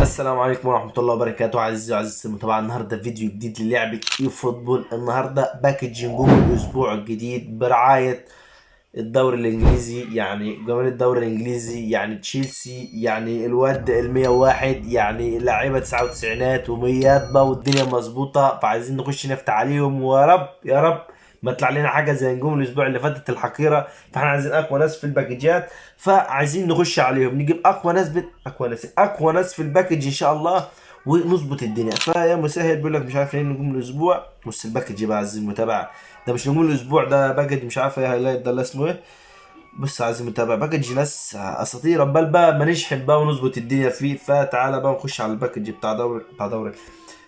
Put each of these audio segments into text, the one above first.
السلام عليكم ورحمة الله وبركاته. عزيزي وعزيزتي المتابعة، النهاردة فيديو جديد للعبة اي فوتبول. النهاردة باكج نجوم الأسبوع الجديد برعاية الدوري الإنجليزي، يعني جمال الدوري الإنجليزي، يعني تشيلسي، يعني الواد ال101، يعني لعيبة 99 وميات بقى والدنيا مظبوطة. فعايزين نخش نفتح عليهم، ويا رب يا رب ما يطلع لنا حاجة زي نجوم الأسبوع اللي فاتت الحقيرة. فاحنا عايزين أقوى ناس في الباكجات، فعايزين نخش عليهم نجيب اقوى ناس في الباكج ان شاء الله ونظبط الدنيا. فيا مسهل بيقول لك مش عارف ايه نجوم الاسبوع. بص الباكج بقى عزيزي المتابع، ده مش نجوم الاسبوع، ده باكج مش عارف ايه هايلايت ده اللي اسمه ايه. بص عزيزي المتابع، باكج ناس اساطير، عقبال بقى ما نشحن بقى ونظبط الدنيا فيه. فتعالى بقى نخش على الباكج بتاع دوري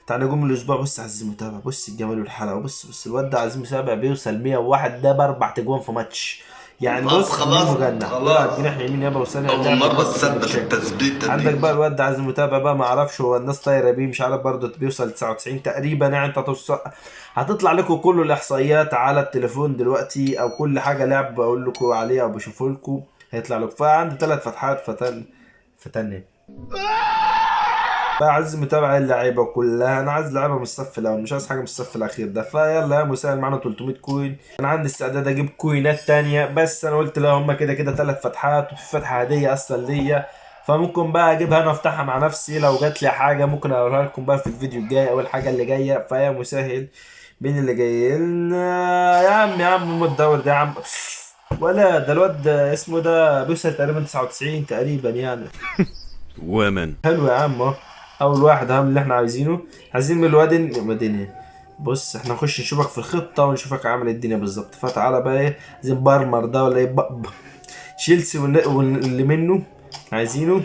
بتاع نجوم الاسبوع. بص عزيزي المتابع، بص الجمال والحلاوه. بص الواد ده عزيزي المتابع بيوصل 101 ده باربع تجوان في ماتش. يعني طب بص مين خلاص مجنح بيلعب خلاص. جناح يمين يابا وصانع أول اللعب مرة وبص تثبت مشاكل. التثبيتة عندك دي. بقى الواد ده عايز المتابع بقى، ما اعرفش هو الناس طايره بيه، مش عارف برضه بيوصل 99 تقريبا. يعني انت هتطلع لكم كل الاحصائيات على التليفون دلوقتي، او كل حاجه لعب بقول لكم عليها او بشوفه لكم هيطلع لكم. فعندي ثلاث فتحات فتن. فعايز متابع اللعيبه كلها، انا عايز لعيبه من الصف الاول، مش عايز حاجه من الصف الاخير ده. فيلا يا مسهل، معانا 300 كوين. انا عندي استعداد اجيب كوينات تانية، بس انا قلت لا، هما كده كده ثلاث فتحات وفي فتحه هديه اصلا ليا، فممكن بقى اجيبها انا وافتحها مع نفسي. لو جات لي حاجه ممكن اقولها لكم بقى في الفيديو الجاي او الحاجه اللي جايه. فيا مسهل مين اللي جاي لنا؟ يا عم ام الدور ده يا عم، ولا ده الواد اسمه ده بيوصل تقريبا 99 تقريبا يعني. Women. حلو يا عم اهو. اول واحد اهم اللي احنا عايزينه، عايزين من الواد مدينة. بص احنا نخش نشوفك في الخطة ونشوفك عامل الدنيا بالظبط. فتعالى بقى ايه، عايزين بارمر ده ولا ايه تشيلسي واللي منه عايزينه.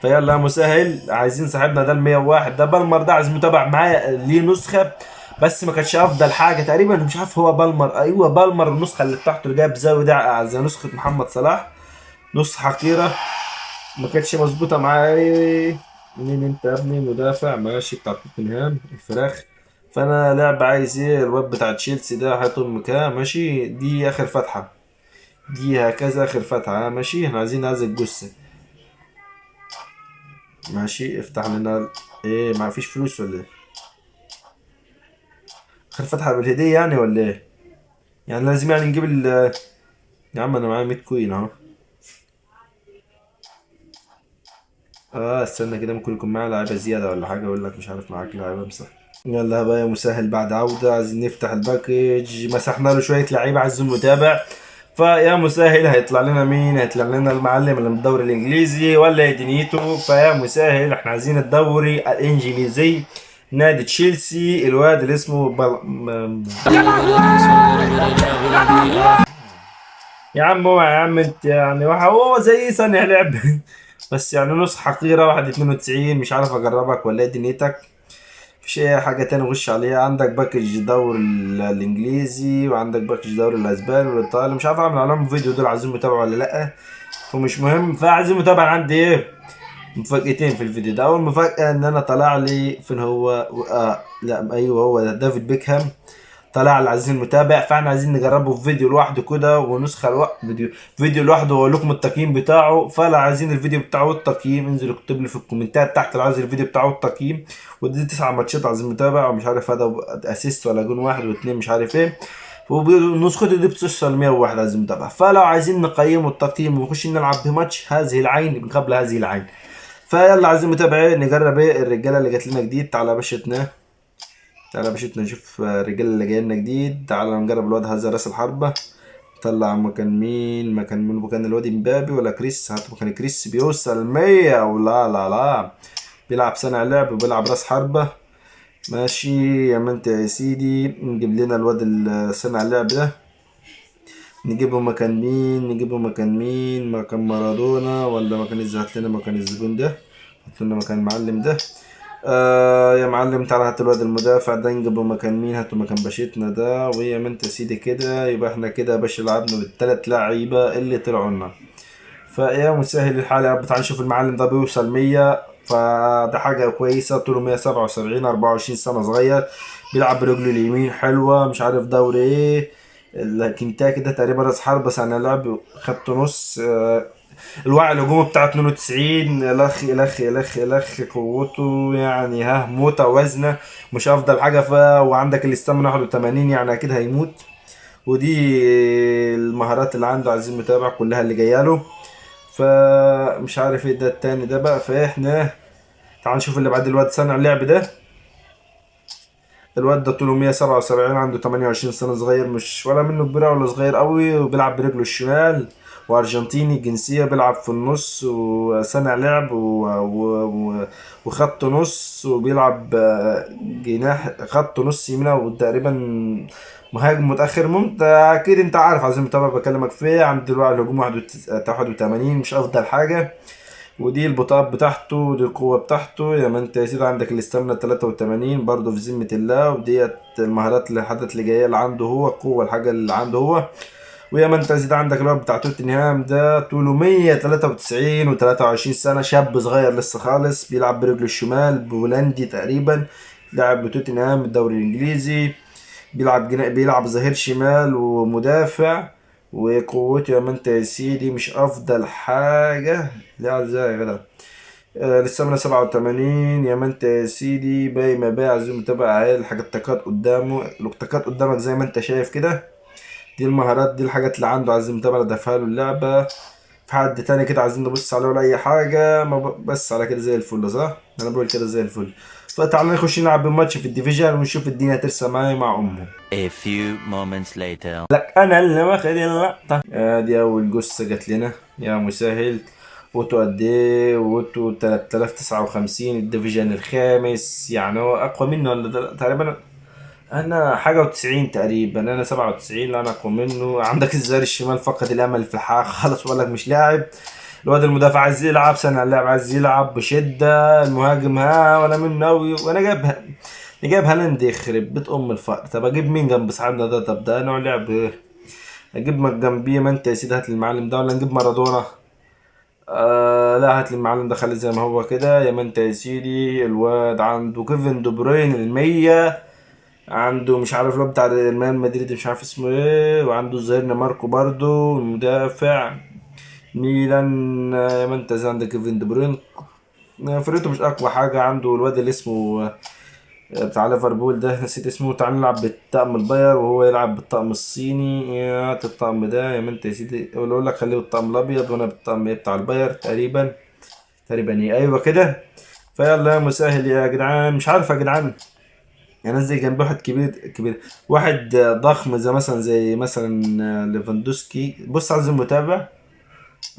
فيلا يا مسهل، عايزين صاحبنا ده ال101 ده بالمر ده، عايز متابع معايا ليه نسخة، بس ما كانتش افضل حاجة تقريبا. مش عارف هو بالمر، ايوه بالمر النسخة اللي بتاعته اللي جايب زاوية ده زي نسخة محمد صلاح، نسخة حقيرة ما كانتش مظبوطه معايا. مين انت يا ابني؟ مدافع ماشي بتاع توتنهام الفراخ. فانا لاعب عايز ايه؟ الواد بتاع تشيلسي ده هيطم كام؟ ماشي دي اخر فتحه، دي هكذا اخر فتحه. ماشي احنا عايزين هذا الجثه. ماشي افتح لنا ايه؟ ما فيش فلوس ولا ايه؟ اخر فتحه بالهديه يعني ولا ايه؟ يعني لازم يعني نجيب يا عم انا معايا 100 كوين اهو. استنى كده، ممكن يكون معايا لعيبه زياده ولا حاجه، اقول لك مش عارف معاك لعيبه مسح. يلا بقى يا مسهل، بعد عودة عايزين نفتح الباكج. مسحنا له شوية لعيبة عز المتابع. فيا مسهل هيطلع لنا مين؟ هيطلع لنا المعلم اللي من الدوري الانجليزي ولا إيه دنيته؟ فيا مسهل احنا عايزين الدوري الانجليزي، نادي تشيلسي، الواد اللي اسمه يا عم هو يا عم انت يعني هو زي صانع لعب بس يعني نص حقيرة 1.92. مش عارف اجربك ولا ايه دنيتك. مفيش اي حاجة تاني نخش عليها. عندك باكج دوري الانجليزي، وعندك باكج دوري الاسباني والايطالي. مش عارف اعمل عليهم فيديو دول، عايزين متابعة ولا لا، ومش مهم. فعايزين متابعة. عندي ايه؟ مفاجأتين في الفيديو ده. اول مفاجأة ان انا طلع لي فين هو لا ايوه هو ده دافيد بيكهام طلع العزيز المتابع. فاحنا عايزين نجربه في فيديو لوحده كده ونسخه فيديو لوحده واقول لكم التقييم بتاعه. فلا عايزين الفيديو بتاعه والتقييم، انزل اكتب لي في الكومنتات تحت لو عايز الفيديو بتاعه والتقييم. ودي 9 ماتشات عايز المتابع، ومش عارف هذا اسيست ولا جون واحد واثنين مش عارف ايه. ونسخته دي بتوصل 101 عايز المتابع. فلو عايزين نقيم التقييم ونخش نلعب بماتش هذه العين من قبل هذه العين. فيلا عايزين متابعين نجرب ايه الرجاله اللي جات لنا جديد. تعالى باشتنا، تعالى باش نشوف الرجال اللي جاي لنا جديد. تعالى نجرب الواد هذا راس الحربة. طلع مكان مين؟ مكان الواد امبابي ولا كريس؟ هات مكان كريس بيوصل 100 ولا لا لا. بيلعب صانع لعب وبيلعب راس حربة. ماشي يا ما انت يا سيدي. نجيب لنا الواد صانع اللعب ده. نجيبه مكان مين؟ مكان مارادونا ولا مكان هات لنا مكان الزبون ده. هات لنا مكان المعلم ده. يا معلم تعالى هات الواد المدافع ده نجيبه مكان مين؟ هاتوا مكان باشتنا ده. ويا ما انت سيدي كده، يبقى احنا كده يا باشا لعبنا بالثلاث لعيبة اللي طلعوا لنا. فيا مسهل الحال يا رب. تعال نشوف المعلم ده بيوصل 100، فده حاجة كويسة. طوله 177، 24 سنة، صغير، بيلعب برجله اليمين حلوة. مش عارف دوري ايه، الكنتاكي ده تقريبا راس حربة. سنة لعب خدت نص الوعي الهجومي بتاع 92. الاخ الاخ الاخ الاخ قوته يعني ها متوازنه، مش افضل حاجه فيها. وعندك الاستامينا 81 يعني اكيد هيموت. ودي المهارات اللي عنده عايزين متابع كلها اللي جايه له. فمش عارف ايه ده التاني ده بقى. فاحنا تعال نشوف اللي بعد الواد صانع اللعب ده. الواد ده طوله 177، عنده 28 سنة، صغير مش ولا منه كبير ولا صغير قوي، وبيلعب برجله الشمال، وارجنتيني الجنسية، بيلعب في النص وصانع لعب وخط نص، وبيلعب جناح خط نص يمينه، وتقريبا مهاجم متأخر. اكيد انت عارف عايزين متابع بكلمك فيه. عند دلوقتي الهجوم 81 مش افضل حاجة. ودي البطاقات بتاعته، ودي القوة بتاعته. يا ما انت يا سيدي عندك الاستامينا 83 برضه في ذمة الله. وديت المهارات اللي الحاجات اللي جاية اللي عنده هو، القوة الحاجة اللي عنده هو. ويا ما انت يا سيدي عندك الواد بتاع توتنهام ده، طوله 193 و23 سنة، شاب صغير لسه خالص، بيلعب برجله الشمال، بولندي تقريبا، لاعب بتوتنهام الدوري الانجليزي، بيلعب ظهير شمال ومدافع. وقوته يا ما انت يا سيدي مش افضل حاجة. لا ازاي يا جدع. لسه 87 يا ما انت يا سيدي، باقي ما باقي عايزين متابع عيال. الحاجات تكات قدامه، التكات قدامك زي ما انت شايف كده. دي المهارات، دي الحاجات اللي عنده عايزين متابع ضيفها له اللعبة. في حد تاني كده عايزين نبص عليه ولا اي حاجة؟ ما بس على كده زي الفل، صح؟ انا بقول كده زي الفل. فتعالى نخش نلعب بالماتش في الديفيجن ونشوف الدنيا هترسى معايا مع امه. A few moments later. لك انا اللي واخد اللقطة. ادي اول جثة جت لنا يا مسهل. اوتو قد ايه؟ اوتو 3059، الديفيجن الخامس. يعني هو اقوى منه ولا تقريبا انا حاجة و90 تقريبا. انا 97، لا انا اقوى منه. عندك الزار الشمال فقد الامل في الحياة خلص، ولا مش لاعب. الواد المدافع عايز يلعب، صانع اللعب عايز يلعب بشدة، المهاجم ها ولا منه أوي. وانا جايب هالاند يخرب بيت ام الفقر. طب اجيب مين جنب صاحبنا ده؟ طب ده نوع لعب ايه؟ اجيب جنبيه ما انت يا سيدي، هات لي المعلم ده، ولا نجيب مارادونا؟ لا هات لي المعلم ده، خليه زي ما هو كده. يا ما انت يا سيدي الواد عنده كيفن دي بروين المية، عنده مش عارف الواد بتاع ريال مدريد مش عارف اسمه ايه، وعنده الظاهر ماركو برضو المدافع ميلان. يا ما انت زي عندك كيفن دي بروين. فرقته مش اقوى حاجة. عنده الواد اللي اسمه بتاع ليفربول ده، نسيت اسمه. تعال نلعب بالطقم الباير وهو يلعب بالطقم الصيني. هات الطقم ده يا ما انت يا سيدي، اقول لك خليه بالطقم الابيض وانا بالطقم بتاع الباير تقريبا. تقريبا ايه، ايوه كده. فيلا يا مسهل يا جدعان. مش عارف يا جدعان انزل جنب واحد كبير كبير، واحد ضخم زي مثلا ليفاندوسكي. بص عايز المتابع.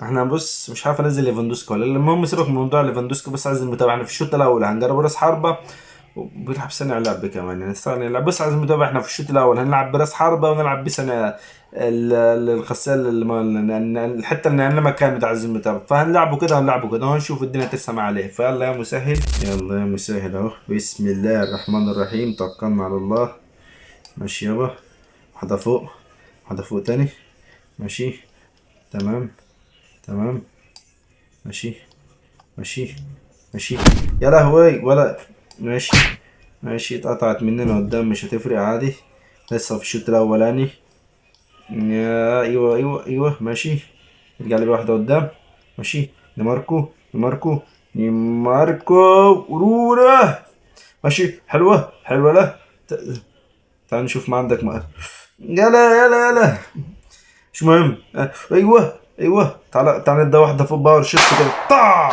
احنا بص مش عارف انزل ليفاندوسكي ولا لا. المهم سيبك من موضوع ليفاندوسكي. بص عايز المتابع. احنا في الشوط الاول هنجرب راس حربة، وبيلعب صانع لعب كمان يعني صانع لعب. بص عايز المتابع، احنا في الشوط الاول هنلعب براس حربة ونلعب بصانع الخسال الحته اللي نعلمها كان بتاع عايز المتابع. فهنلعبه كده وهنشوف الدنيا ترسم عليه. فيلا يا مسهل. يلا يا مسهل اهو. بسم الله الرحمن الرحيم، توكلنا على الله. ماشي يابا. واحدة فوق، واحدة فوق تاني. ماشي. تمام. تمام. ماشي. ماشي. ماشي. يا لهوي ولا. ماشي. ماشي. اتقطعت مننا قدام، مش هتفرق عادي. لسه في الشوط الاولاني. ايوه ايوه ايوه. ماشي. ارجع لي واحدة قدام. ماشي. نماركو نماركو نماركو ورورة. ماشي. حلوة حلوة. لا تعال نشوف ما عندك يلا يلا يلا. مش مهم. ايوه ايوه. تعال ندي واحدة فوق باور شوت كده. طا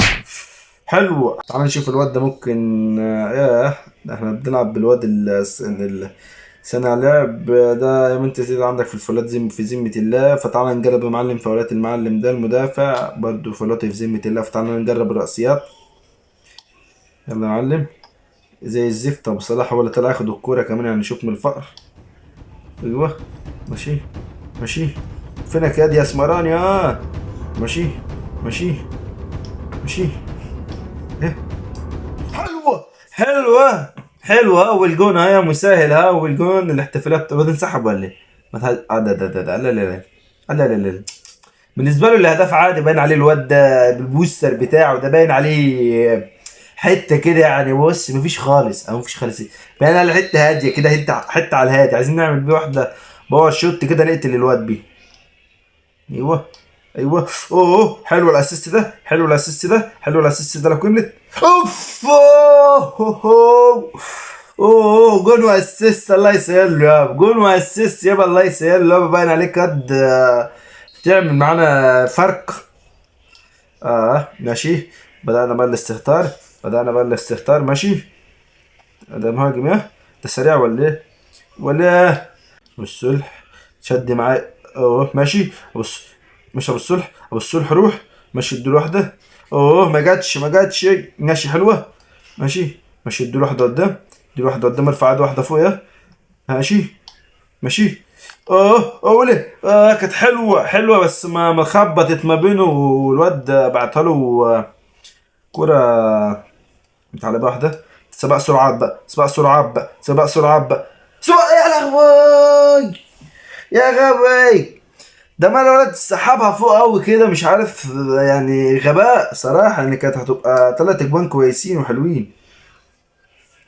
حلوة. تعال نشوف الواد ده ممكن. ياه ده احنا بنلعب بالواد صانع لعب ده يا انت زيد عندك في الفولات في ذمة الله. فتعال نجرب يا معلم فولات المعلم ده المدافع برضو فولاته في ذمة الله. فتعال نجرب الرأسيات. يلا يا معلم. زي الزفت ابو صلاح ولا طلع ياخد الكورة كمان يعني. شوف من الفقر. ايوه. ماشي. ماشي. فينك يا دي يا اسمراني؟ ماشي. ماشي. ماشي. ايه. حلوة حلوة حلوة. اول جون ها يا مسهل. ها اول جون. الاحتفالات الواد انسحب ولا ايه؟ ما ده لا لا لا لا لا لا. بالنسبة له الاهداف عادي، باين عليه الواد ده بالبوستر بتاعه ده، باين عليه حتة كده يعني. بص مفيش خالص او مفيش خالص. باين على حتة هادية كده، حتة على الهادي. عايزين نعمل بيه واحدة باور شوت كده نقتل الواد بيه. ايوه. ايوه. اوه حلو الاسيست ده، حلو الاسيست ده، حلو الاسيست ده لو كملت. اوف اوه اوه اوه جون واسيست. الله يسهل له يابا، جون واسيست يابا. الله يسهل له يابا، باين عليك قد تعمل معانا فرق. ماشي. بدأنا بقى الاستهتار، بدأنا بقى الاستهتار. ماشي. ده مهاجم ايه؟ ده سريع ولا ايه؟ ولا إيه؟ ابو السلح شد معاي. اوه ماشي. بص، مش ابو السلح، ابو السلح روح. ماشي اديله واحده. اوه ما جاتش ما جاتش. ماشي حلوه. ماشي ماشي اديله واحده قدام، اديله واحده قدام، ارفع عاد واحده فوق يا. ماشي ماشي. اوه ليه؟ كانت حلوه حلوه بس ما خبطت ما بينه والواد بعتها له كرة على واحده. سباق سرعات بقى، سباق سرعات بقى، سباق سرعات بقى، سباق. يا لهوي يا غبي، ده ما الولد سحبها فوق قوي كده مش عارف يعني. غباء صراحة، ان كانت هتبقى 3 اجوان كويسين وحلوين.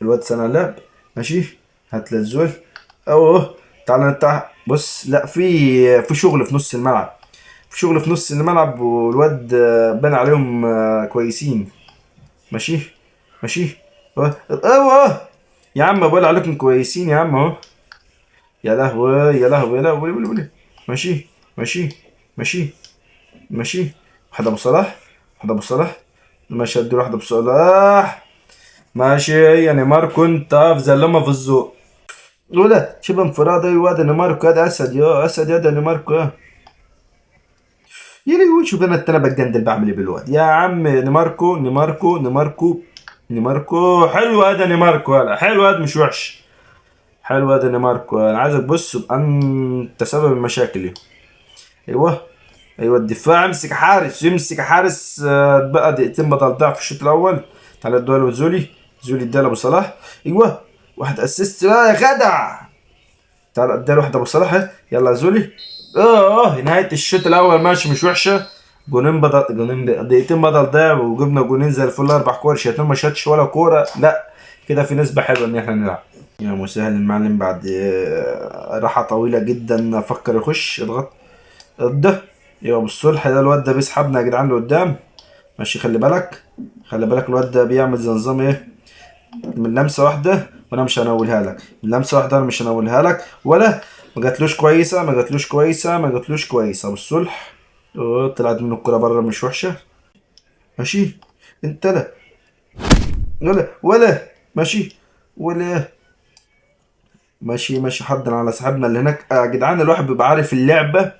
الواد صنع لعب. ماشي. هات للزول. اوه تعالى انت. بص لا، في شغل في نص الملعب، في شغل في نص الملعب، والواد بان عليهم كويسين. ماشي ماشي. اوه يا عم بقول عليكم كويسين يا عم اهو. يا لهوي يا لهوي يا لهوي. ماشي ماشي ماشي ماشي. واحد ابو صلاح، واحد ابو صلاح. ماشي ادي واحد ابو صلاح. ماشي يعني ماركو انت افضل لما في الذوق. ولا شبه انفراد. ايوه ده ماركو، هذا اسد يا اسد يا ده ماركو يا. يا لهوي شوف انا بتجندل بعمل ايه بالواد يا عم. نيماركو نيماركو نيماركو نيماركو. حلو هذا نيماركو، هلا حلو هذا مش وحش. حلو هذا نيماركو. انا عايزك بص تبقى انت سبب المشاكل دي. ايوه ايوه. الدفاع امسك حارس، يمسك حارس. بقى دقيقتين بدل ضعف في الشوط الاول. تعالى ادوها له زولي، زولي اداها ابو صلاح. ايوه واحد اسيست بقى يا جدع. تعالى اداها واحد ابو صلاح. يلا يا زولي. نهايه الشوط الاول ماشي مش وحشه. جونين بدل، جونين دقيقتين بدل ضيع، وجبنا جونين زي الفل. 4 كور شاتين ما شاتش ولا كوره. لا كده في نسبه حلوه ان احنا نلعب. يا مسهل المعلم، بعد راحه طويله جدا فكر يخش. اضغط ده. يبقى بالصلح ده الواد ده بيسحبنا يا جدعان لقدام. ماشي خلي بالك، خلي بالك الواد ده بيعمل زي نظام ايه. من لمسه واحده وانا مش هنولها لك، من لمسه واحده انا مش هنولها لك. ولا ما جاتلوش كويسه، ما جاتلوش كويسه، ما جاتلوش كويسه. بالصلح طلعت من الكره بره مش وحشه. ماشي. انت لا ولا ماشي ولا. ماشي ماشي. حضر على صاحبنا اللي هناك يا جدعان. الواحد بيبقى عارف اللعبه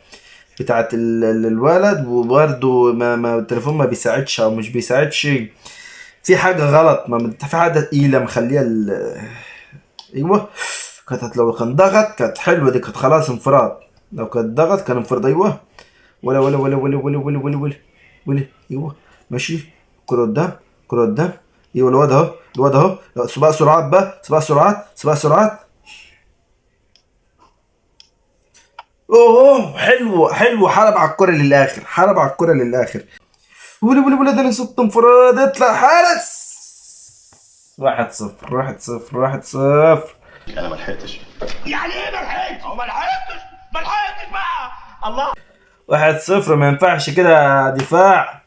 بتاعت الولد، وبرده ما التليفون ما بيساعدش او مش بيساعدش. في حاجة غلط، ما في حاجة تقيلة مخليها ايوه. لو كان ضغط كانت حلوة دي، كانت خلاص انفراد. لو كانت ضغط كان انفراد. ايوه. ولا ايوه. ماشي. كرة قدام، كرة قدام. ايوه الواد اهو، الواد اهو. سباق سرعات بقى، سباق سرعات، سباق سرعات. اوه حلو حلو. حارب على الكرة للآخر، حارب على الكرة للآخر. ولا ده انا صدت انفراد. اطلع حارس. 1-0 1-0 1-0. انا ما لحقتش. يعني ايه ما لحقتش؟ هو ما لحقتش، ما لحقتش بقى. الله. 1-0 ما ينفعش كده دفاع.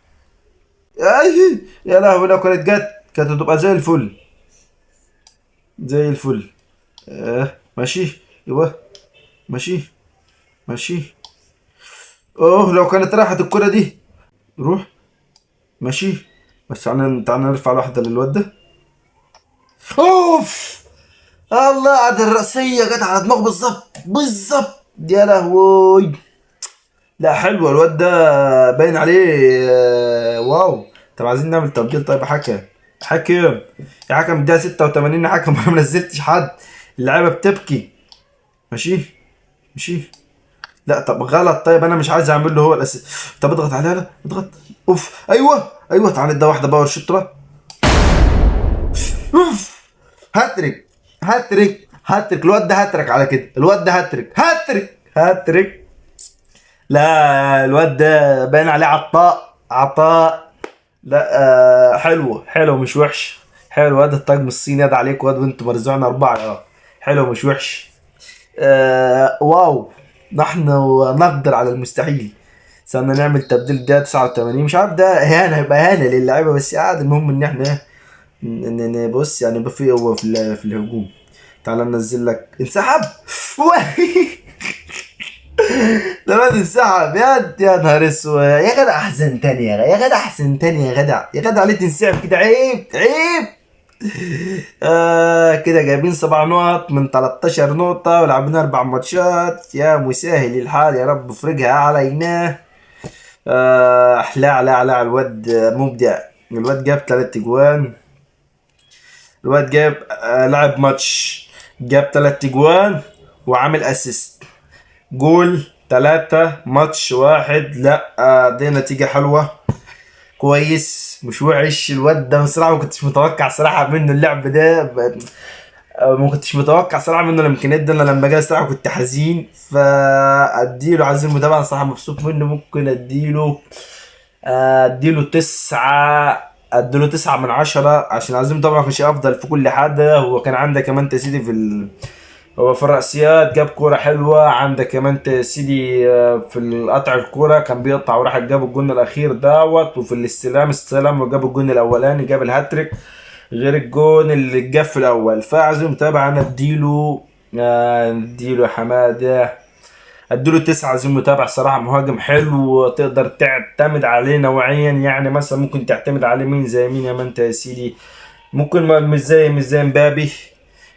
اي يا لهوي لو كانت جت كانت هتبقى زي الفل، زي الفل. ماشي. ايوه ماشي ماشي. لو كانت راحت الكرة دي. روح. ماشي. بس تعالى نرفع واحدة للواد ده. اوف الله عاد الرأسية جت على دماغه بالظبط بالظبط. يا لهوي. لا حلو الواد ده باين عليه واو. طب عايزين نعمل تبديل. طيب حكم، حكم يا حكم. ده 86 يا حكم. ما نزلتش حد، اللعيبه بتبكي. ماشي ماشي. لا طب غلط. طيب انا مش عايز اعمل له هو طب اضغط عليها. لا اضغط. اوف ايوه ايوه. تعالى ده واحده باور شوت بقى. اوف هاتريك هاتريك هاتريك. الواد ده هاتريك على كده، الواد ده هاتريك هاتريك هاتريك. لا الواد ده باين عليه عطاء عطاء. لا حلو حلو مش وحش. حلو هذا الطقم الصيني يد عليك واد، وانتم مرزوعنا 4. حلو مش وحش. واو. نحن نقدر على المستحيل. استنى نعمل تبديل ده 89، مش عارف ده اهانه، هيبقى اهانه للعيبه بس عادي. المهم ان احنا بص يعني بفي هو في الهجوم. تعال ننزل لك انسحب. ده الواد انسحب يا نهار اسود يا جدع. احسن تاني يا جدع، احسن تاني يا جدع، يا جدع ليه تنسحب كده؟ عيب عيب. كده جايبين 7 نقط من 13 نقطة ولعبين 4 ماتشات. يا مسهل الحال يا رب افرجها علينا. لا لا لا الواد مبدع. الواد جاب 3 اجوان. الواد جاب لعب ماتش جاب 3 اجوان وعامل اسيست. جول 3 ماتش 1. لا دي نتيجة حلوة، كويس مش وحش. الواد ده بصراحة ما كنتش متوقع صراحة منه اللعب ده، ما كنتش متوقع صراحة منه الامكانيات ده. انا لما جه صراحة كنت حزين، فاديله عايز المتابعة صراحة مبسوط منه. ممكن اديله 9. اديله 9/10 عشان عزيم طبعا كانش افضل في كل حاجة. هو كان عنده كمان تسديد هو في الرأسيات جاب كورة حلوة. عندك كمان تسيدي في القطع الكورة كان بيقطع وراح جاب الجون الأخير دوت. وفي استلام وجاب الجون الأولاني، جاب الهاتريك غير الجون اللي جاب في الأول. فعايزين متابع أنا اديله يا حمادة اديله 9. عايزين متابع صراحة مهاجم حلو تقدر تعتمد عليه نوعيا. يعني مثلا ممكن تعتمد عليه مين زي مين يا ما انت يا سيدي. ممكن مش زي مبابي،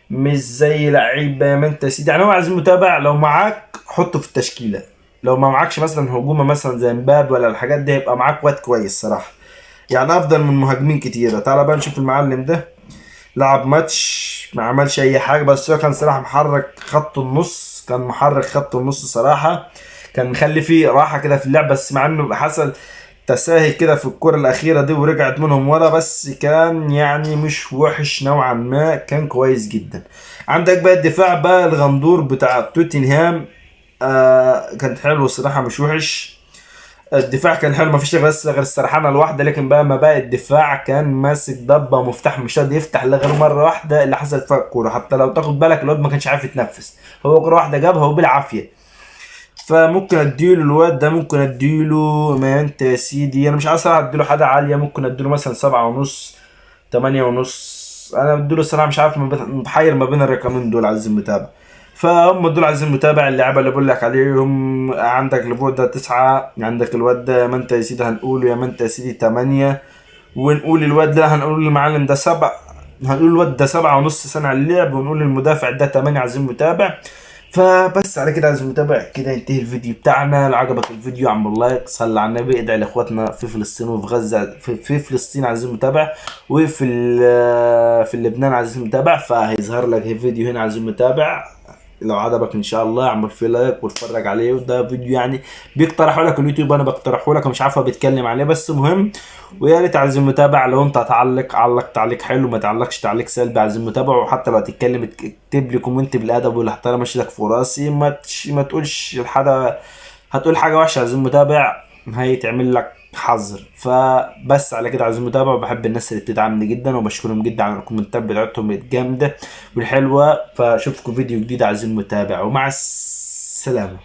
مش زي لعيب ما انت يا سيدي. يعني هو عايز متابع لو معاك حطه في التشكيله. لو ما معكش مثلا هجومه مثلا زي مباب ولا الحاجات دي يبقى معاك واد كويس صراحه، يعني افضل من مهاجمين كتيره. تعال بقى نشوف المعلم ده. لعب ماتش ما عملش اي حاجه، بس هو كان صراحه محرك خط النص. كان محرك خط النص صراحه، كان مخلي فيه راحه كده في اللعب. بس مع انه حصل تساهل كده في الكرة الأخيرة دي ورجعت منهم ورا، بس كان يعني مش وحش نوعا ما، كان كويس جدا. عندك بقى الدفاع بقى الغندور بتاع توتنهام. كان حلو الصراحة مش وحش. الدفاع كان حلو، مفيش بس غير السرحانة الواحدة. لكن بقى ما بقى الدفاع كان ماسك ضبة مفتاح مش راضي يفتح الا غير مرة واحدة اللي حصلت فيها الكورة. حتى لو تاخد بالك الواد ما كانش عارف يتنفس، هو كورة واحدة جابها وبالعافية. فممكن اديله الواد ده، ممكن اديله ما انت يا سيدي. انا مش عايز صراحه اديله حاجه عاليه، ممكن اديله مثلا 7.5 8.5. انا بديله الصراحه مش عارف، محير ما بين الرقمين دول عايز المتابع. فهم دول عايز المتابع. اللعبه اللي بقول لك عليهم عندك لفوق ده 9. عندك الواد ده يا ما انت يا سيدي هنقوله يا ما انت يا سيدي 8. ونقول الواد ده هنقول المعلم ده 7. هنقول الواد ده 7.5 سنه على اللعب. ونقول المدافع ده 8 عايزين متابع. فبس على كده عايز متابع كده ينتهي الفيديو بتاعنا. لو عجبك الفيديو اعمل لايك، صلي على النبي، ادعي لاخواتنا في فلسطين وفي غزه. في فلسطين عايزين متابع، وفي في لبنان عايزين متابع. فهيظهر لك الفيديو هنا عايزين متابع. لو عجبك ان شاء الله اعمل فيه لايك واتفرج عليه. وده فيديو يعني بيقترحوا لك اليوتيوب، انا بقترحه لك مش عارفه بيتكلم عليه بس مهم. ويا ريت عايزين متابع. لو انت علق تعليق حلو، ما تعلقش تعليق سلبي. عايزين متابع. وحتى لو هتتكلم اكتب لي كومنت بالادب والاحترام اشيلك في راسي. ما تقولش الحاجه، هتقول حاجه وحشه عايزين متابع هيتعمل لك حظر. فبس على كده عايزين متابع. وبحب الناس اللي بتدعمني جدا وبشكرهم جدا على الكومنتات بتاعتهم الجامده والحلوه. فاشوفكم فيديو جديد عايزين متابع، ومع السلامه.